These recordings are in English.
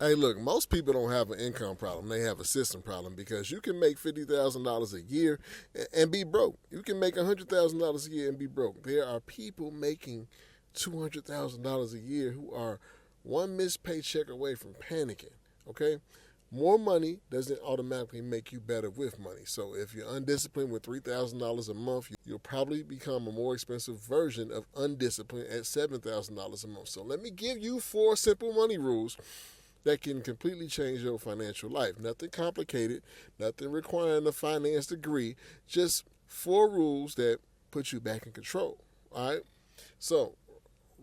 Hey, look, most people don't have an income problem. They have a system problem because you can make $50,000 a year and be broke. You can make $100,000 a year and be broke. There are people making $200,000 a year who are one missed paycheck away from panicking. Okay? More money doesn't automatically make you better with money. So if you're undisciplined with $3,000 a month, you'll probably become a more expensive version of undisciplined at $7,000 a month. So let me give you four simple money rules that can completely change your financial life. Nothing complicated, nothing requiring a finance degree, just four rules that put you back in control. All right? So,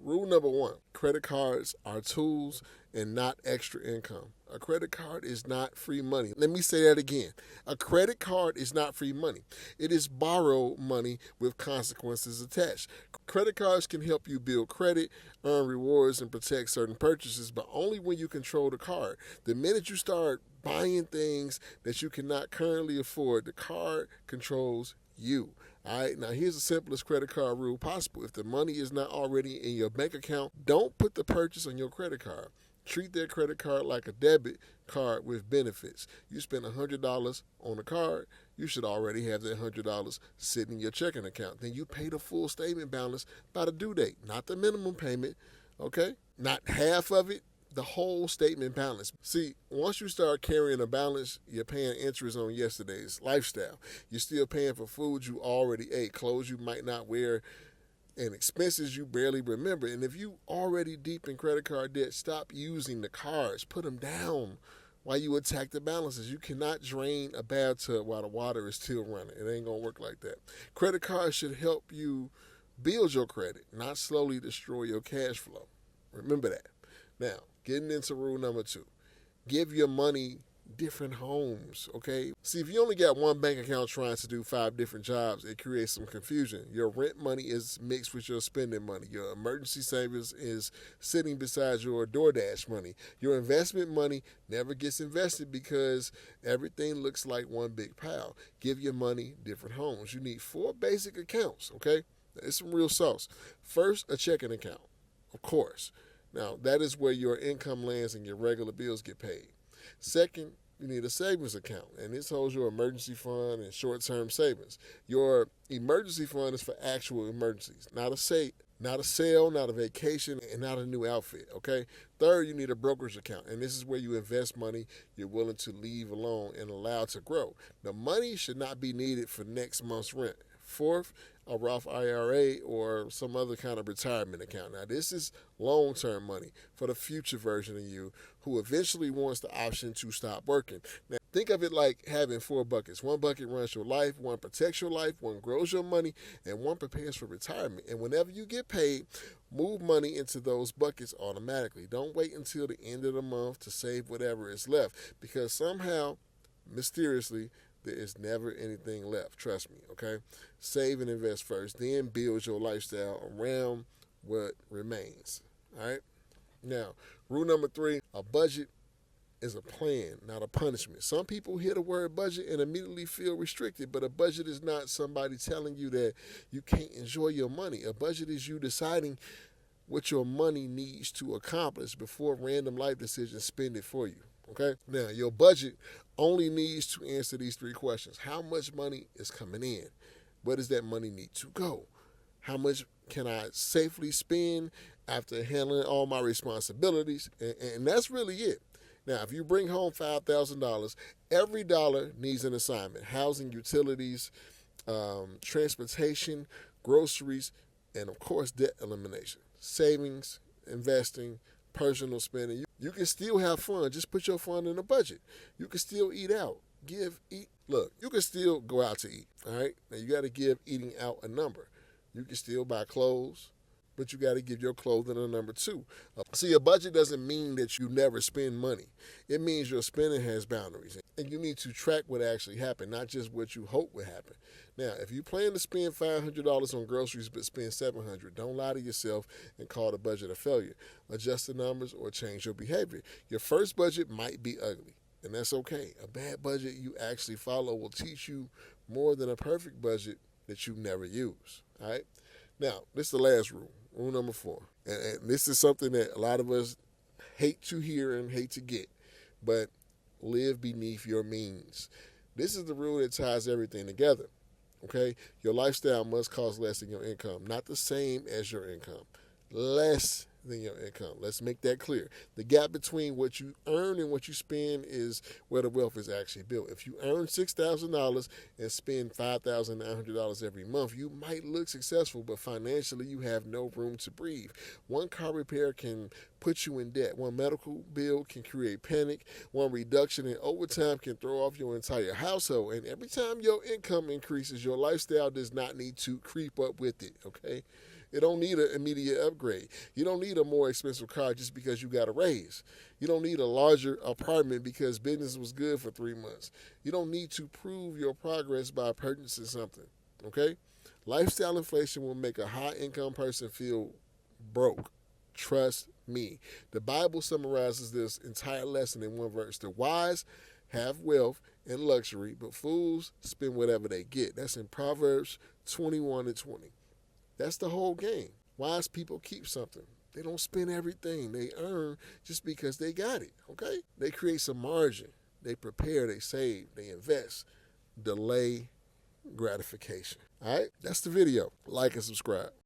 rule number one, credit cards are tools and not extra income. A credit card is not free money. Let me say that again. A credit card is not free money. It is borrowed money with consequences attached. Credit cards can help you build credit, earn rewards, and protect certain purchases, but only when you control the card. The minute you start buying things that you cannot currently afford, the card controls you. All right, now here's the simplest credit card rule possible. If the money is not already in your bank account, don't put the purchase on your credit card. Treat that credit card like a debit card with benefits. You spend $100 on a card, you should already have that $100 sitting in your checking account. Then you pay the full statement balance by the due date, not the minimum payment, okay? Not half of it, the whole statement balance. See, once you start carrying a balance, you're paying interest on yesterday's lifestyle. You're still paying for food you already ate, clothes you might not wear, and expenses you barely remember. And if you already deep in credit card debt, stop using the cards. Put them down while you attack the balances. You cannot drain a bathtub while the water is still running. It ain't going to work like that. Credit cards should help you build your credit, not slowly destroy your cash flow. Remember that. Now, getting into rule number two. Give your money different homes, okay? See, if you only got one bank account trying to do 5 different jobs, it creates some confusion. Your rent money is mixed with your spending money. Your emergency savings is sitting beside your DoorDash money. Your investment money never gets invested because everything looks like one big pile. Give your money different homes. You need 4 basic accounts, okay? It's some real sauce. First, a checking account, of course. Now, that is where your income lands and your regular bills get paid. Second, you need a savings account, and this holds your emergency fund and short-term savings. Your emergency fund is for actual emergencies, not a sale, not a vacation, and not a new outfit, okay? Third, you need a brokerage account, and this is where you invest money you're willing to leave alone and allow to grow. The money should not be needed for next month's rent. Fourth, a Roth IRA or some other kind of retirement account. Now, this is long-term money for the future version of you who eventually wants the option to stop working. Now, think of it like having 4 buckets. One bucket runs your life, one protects your life, one grows your money, and one prepares for retirement. And whenever you get paid, move money into those buckets automatically. Don't wait until the end of the month to save whatever is left, because somehow, mysteriously, there is never anything left. Trust me, okay? Save and invest first, then build your lifestyle around what remains. All right? Now, rule number 3, a budget is a plan, not a punishment. Some people hear the word budget and immediately feel restricted, but a budget is not somebody telling you that you can't enjoy your money. A budget is you deciding what your money needs to accomplish before random life decisions spend it for you. Okay? Now, your budget only needs to answer these 3 questions. How much money is coming in? Where does that money need to go? How much can I safely spend after handling all my responsibilities? And that's really it. Now, if you bring home $5,000, every dollar needs an assignment. Housing, utilities, transportation, groceries, and of course, debt elimination. Savings, investing, personal spending. You can still have fun. Just put your fun in a budget. You can still eat out. Eat. Look, you can still go out to eat. All right. Now you got to give eating out a number. You can still buy clothes, but you got to give your clothing a number too. See, a budget doesn't mean that you never spend money. It means your spending has boundaries, and you need to track what actually happened, not just what you hope would happen. Now, if you plan to spend $500 on groceries but spend $700, don't lie to yourself and call the budget a failure. Adjust the numbers or change your behavior. Your first budget might be ugly, and that's okay. A bad budget you actually follow will teach you more than a perfect budget that you never use. All right? Now, this is the last rule, rule number 4. And this is something that a lot of us hate to hear and hate to get, but live beneath your means. This is the rule that ties everything together. Okay? Your lifestyle must cost less than your income, not the same as your income. Less than your income. Let's make that clear. The gap between what you earn and what you spend is where the wealth is actually built. If you earn $6,000 and spend $5,900 every month, you might look successful, but financially you have no room to breathe. One car repair can put you in debt. One medical bill can create panic. One reduction in overtime can throw off your entire household. And every time your income increases, your lifestyle does not need to creep up with it, okay? It don't need an immediate upgrade. You don't need a more expensive car just because you got a raise. You don't need a larger apartment because business was good for 3 months. You don't need to prove your progress by purchasing something, okay? Lifestyle inflation will make a high-income person feel broke. Trust me. The Bible summarizes this entire lesson in one verse. The wise have wealth and luxury, but fools spend whatever they get. That's in Proverbs 21:20. That's the whole game. Wise people keep something. They don't spend everything they earn just because they got it, okay? They create some margin. They prepare, they save, they invest. Delay gratification. All right? That's the video. Like and subscribe.